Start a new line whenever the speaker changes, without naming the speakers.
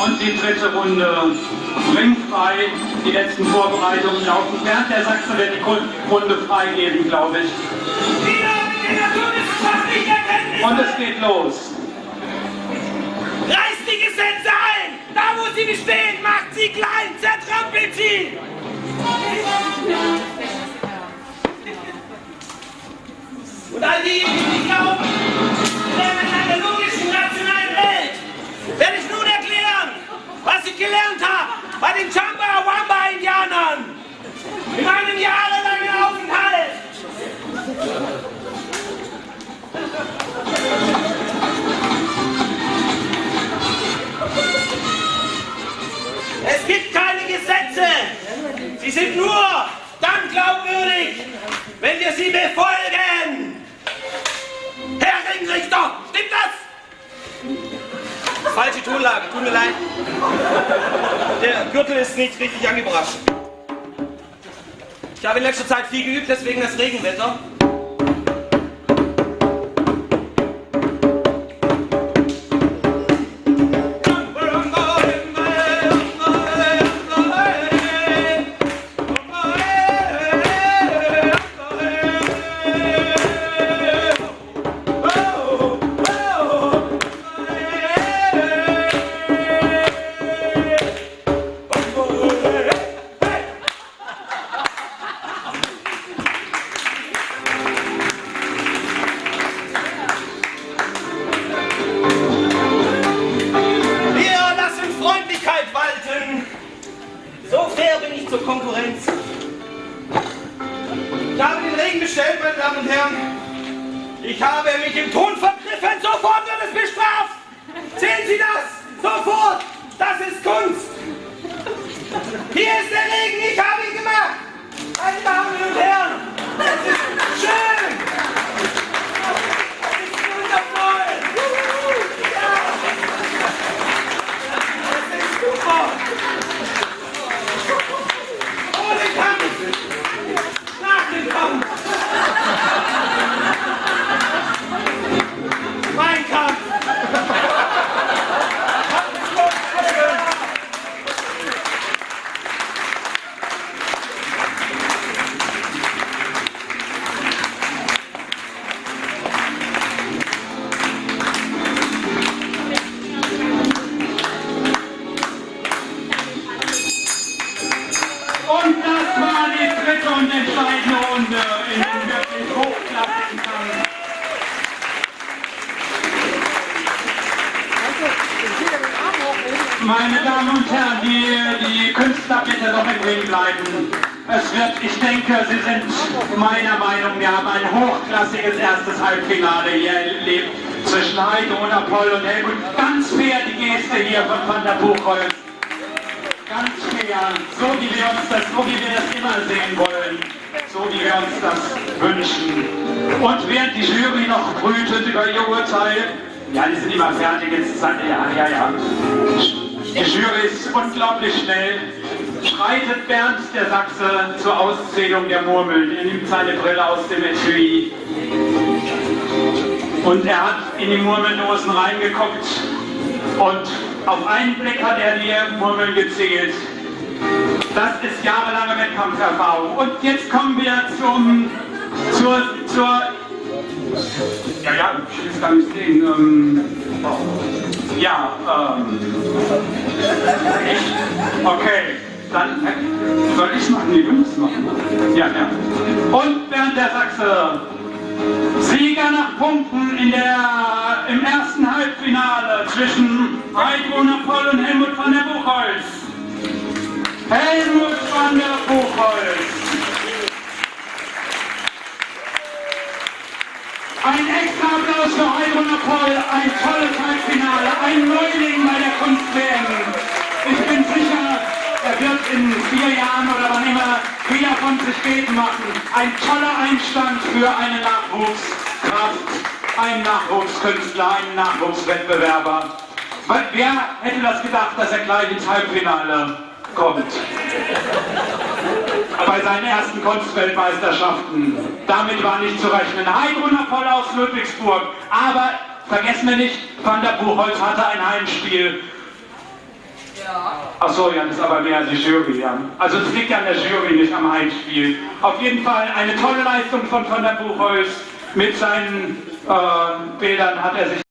Und die dritte Runde ringfrei. Die letzten Vorbereitungen laufen. Bernd der Sachse wird die Runde freigeben, glaube ich. Und es geht los.
Reißt die Gesetze ein! Da wo sie bestehen, macht sie klein, zertrampelt sie! Und all diejenigen, die glauben, in einer logischen, rationalen Welt, werde ich nun erklären, was ich gelernt habe bei den Chamba-Wamba-Indianern in meinem jahrelangen Aufenthalt. Es gibt keine Gesetze. Sie sind nur dann glaubwürdig, wenn wir sie befolgen. Herr Ringrichter, stimmt das? Falsche Tonlage, tut mir leid. Der Gürtel ist nicht richtig angebracht. Ich habe in letzter Zeit viel geübt, deswegen das Regenwetter.
Meine Damen und Herren, die Künstler bitte noch im Ring bleiben. Ich denke, Sie sind meiner Meinung nach ein hochklassiges erstes Halbfinale hier erlebt zwischen Heidrun, Apoll und Helmut. Ganz fair die Geste hier von Van der Buchholz. Ganz fair, so wie wir das immer sehen wollen, so wie wir uns das wünschen. Und während die Jury noch brütet über ihr Urteil, ja, die sind immer fertig, jetzt ja. Die Jury ist unglaublich schnell. Schreitet Bernd der Sachse zur Auszählung der Murmeln. Er nimmt seine Brille aus dem Etui. Und er hat in die Murmeldosen reingeguckt. Und auf einen Blick hat er die Murmeln gezählt. Das ist jahrelange Wettkampferfahrung. Und jetzt kommen wir zur ich will es gar nicht sehen. Okay, dann soll ich es machen? Nee, du musst es machen. Ja. Und Bernd der Sachse, Sieger nach Punkten im ersten Halbfinale zwischen Heidrun, Apoll und Helmut van der Buchholz. Helmut van der Buchholz. Ein extra Applaus für Heidrun Apoll, ein tolles Halbfinale, ein Neuling bei der Kunst-WM. Ich bin sicher, er wird in 4 Jahren oder wann immer wieder von sich reden machen. Ein toller Einstand für eine Nachwuchskraft, einen Nachwuchskünstler, einen Nachwuchswettbewerber. Wer hätte das gedacht, dass er gleich ins Halbfinale kommt? Bei seinen ersten Kunstweltmeisterschaften. Damit war nicht zu rechnen. Heidrun Apoll aus Ludwigsburg. Aber vergessen wir nicht, Van der Buchholz hatte ein Heimspiel. Ach so, ja, das ist aber mehr die Jury, ja. Also es liegt ja an der Jury, nicht am Heimspiel. Auf jeden Fall eine tolle Leistung von der Buchholz. Mit seinen Bildern hat er sich